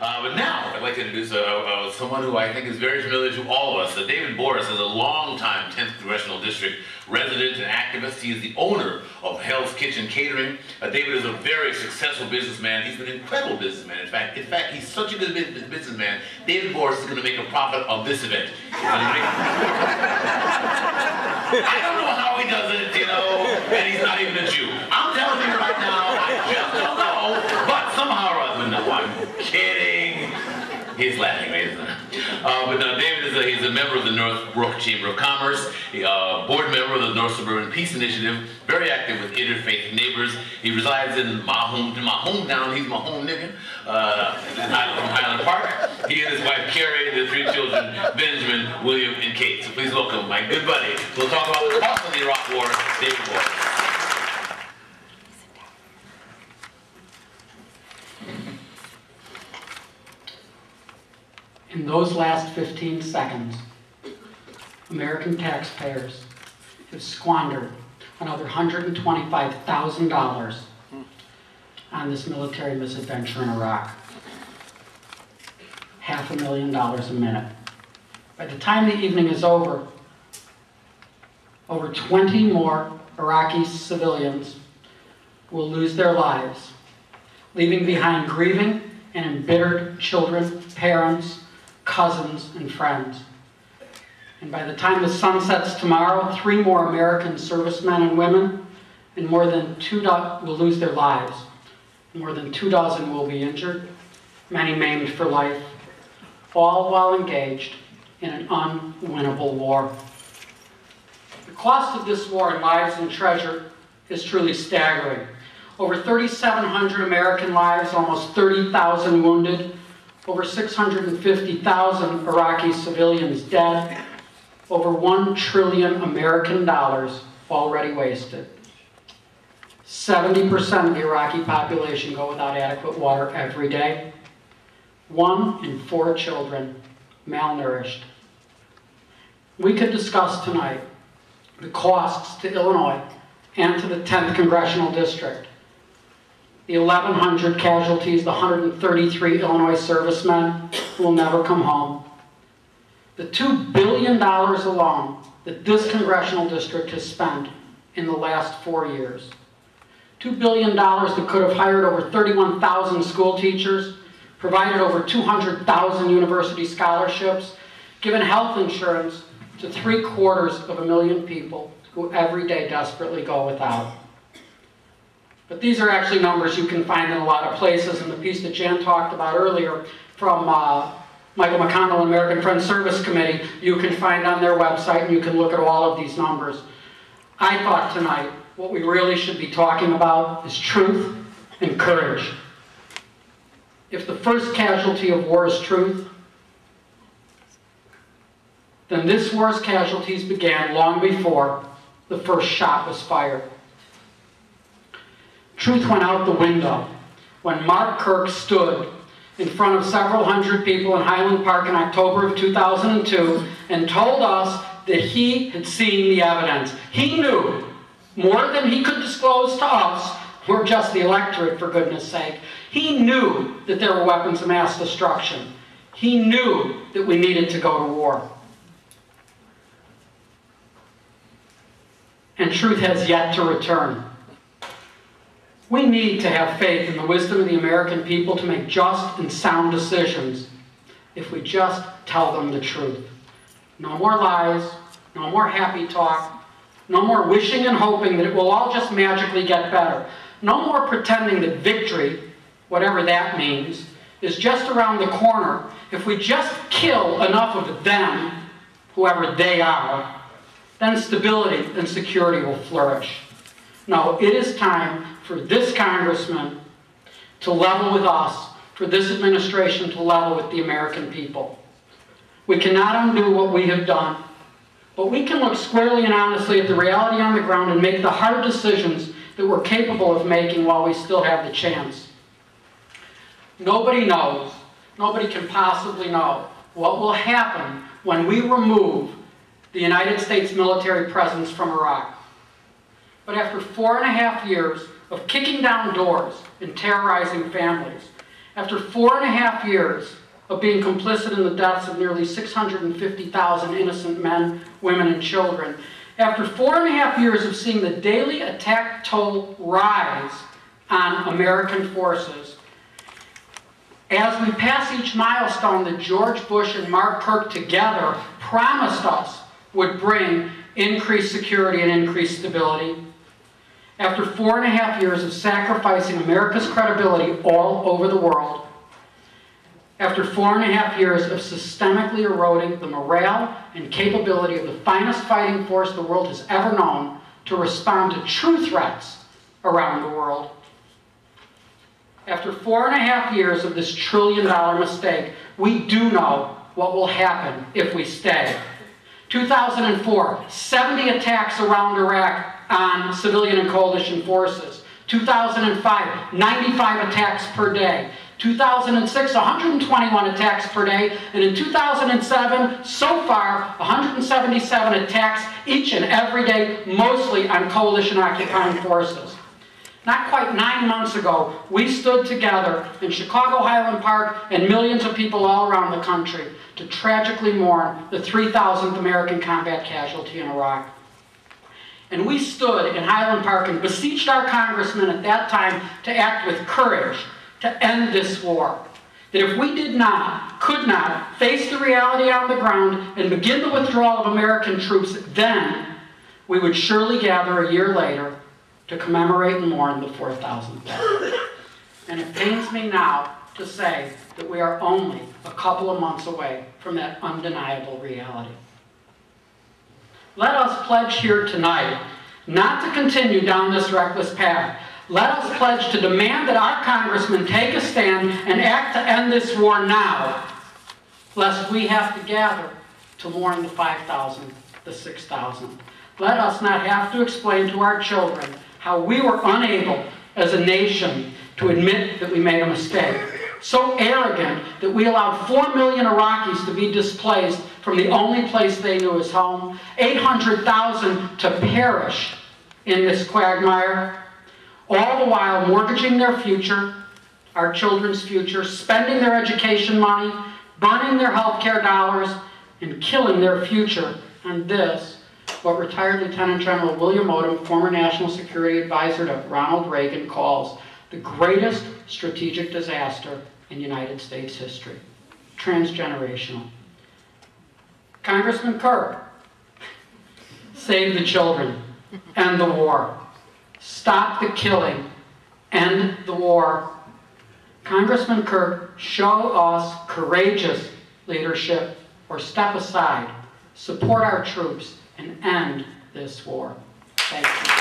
But now, I'd like to introduce someone who I think is very familiar to all of us. David Borris is a long-time 10th Congressional District resident and activist. He is the owner of Hell's Kitchen Catering. David is a very successful businessman. He's an incredible businessman. In fact, he's such a good businessman. David Borris is going to make a profit of this event. I don't know how he does it, you know, and he's not even a Jew. I'm telling you right now, I just don't know, but somehow or other, no, I'm kidding. He's laughing, right? David he's a member of the Northbrook Chamber of Commerce, a board member of the North Suburban Peace Initiative, very active with interfaith neighbors. He resides in my hometown. He's my home nigga, from Highland Park. He and his wife Carrie, and their 3 children, Benjamin, William, and Kate. So please welcome my good buddy. We'll talk about the cost of the Iraq War, David Borris. In those last 15 seconds, American taxpayers have squandered another $125,000 on this military misadventure in Iraq. $500,000 a minute. By the time the evening is over 20 more Iraqi civilians will lose their lives, leaving behind grieving and embittered children, parents, cousins, and friends. And by the time the sun sets tomorrow, 3 more American servicemen and women and more than 2 will lose their lives. More than 2 dozen will be injured, many maimed for life, all while engaged in an unwinnable war. The cost of this war in lives and treasure is truly staggering. Over 3,700 American lives, almost 30,000 wounded, over 650,000 Iraqi civilians dead, over $1 trillion American dollars already wasted. 70% of the Iraqi population go without adequate water every day. 1 in 4 children malnourished. We could discuss tonight the costs to Illinois and to the 10th Congressional District. The 1,100 casualties, the 133 Illinois servicemen who will never come home. The $2 billion alone that this congressional district has spent in the last 4 years. $2 billion that could have hired over 31,000 school teachers, provided over 200,000 university scholarships, given health insurance to 750,000 people who every day desperately go without. But these are actually numbers you can find in a lot of places, and the piece that Jan talked about earlier from Michael McConnell and American Friends Service Committee, you can find on their website, and you can look at all of these numbers. I thought tonight what we really should be talking about is truth and courage. If the first casualty of war is truth, then this war's casualties began long before the first shot was fired. Truth went out the window when Mark Kirk stood in front of several hundred people in Highland Park in October of 2002 and told us that he had seen the evidence. He knew more than he could disclose to us. We're just the electorate, for goodness sake. He knew that there were weapons of mass destruction. He knew that we needed to go to war. And truth has yet to return. We need to have faith in the wisdom of the American people to make just and sound decisions if we just tell them the truth. No more lies, no more happy talk, no more wishing and hoping that it will all just magically get better. No more pretending that victory, whatever that means, is just around the corner. If we just kill enough of them, whoever they are, then stability and security will flourish. No, it is time for this congressman to level with us, for this administration to level with the American people. We cannot undo what we have done, but we can look squarely and honestly at the reality on the ground and make the hard decisions that we're capable of making while we still have the chance. Nobody knows, nobody can possibly know what will happen when we remove the United States military presence from Iraq. But after 4.5 years of kicking down doors and terrorizing families, After 4.5 years of being complicit in the deaths of nearly 650,000 innocent men, women, and children, after 4.5 years of seeing the daily attack toll rise on American forces, as we pass each milestone that George Bush and Mark Kirk together promised us would bring increased security and increased stability, after 4.5 years of sacrificing America's credibility all over the world, after 4.5 years of systemically eroding the morale and capability of the finest fighting force the world has ever known to respond to true threats around the world, after 4.5 years of this trillion-dollar mistake, we do know what will happen if we stay. 2004, 70 attacks around Iraq on civilian and coalition forces. 2005, 95 attacks per day. 2006, 121 attacks per day. And in 2007, so far, 177 attacks each and every day, mostly on coalition occupying forces. Not quite 9 months ago, we stood together in Chicago Highland Park and millions of people all around the country to tragically mourn the 3,000th American combat casualty in Iraq. And we stood in Highland Park and beseeched our congressman at that time to act with courage to end this war. That if we could not face the reality on the ground and begin the withdrawal of American troops, then we would surely gather a year later to commemorate and mourn the 4,000th death. And it pains me now to say that we are only a couple of months away from that undeniable reality. Let us pledge here tonight not to continue down this reckless path. Let us pledge to demand that our congressmen take a stand and act to end this war now, lest we have to gather to mourn the 5,000, the 6,000. Let us not have to explain to our children how we were unable as a nation to admit that we made a mistake. So arrogant that we allowed 4 million Iraqis to be displaced from the only place they knew as home, 800,000 to perish in this quagmire, all the while mortgaging their future, our children's future, spending their education money, burning their health care dollars, and killing their future on this, what retired Lieutenant General William Odom, former National Security Advisor to Ronald Reagan, calls the greatest strategic disaster in United States history. Transgenerational. Congressman Kirk, save the children, end the war. Stop the killing, end the war. Congressman Kirk, show us courageous leadership or step aside, support our troops, and end this war. Thank you.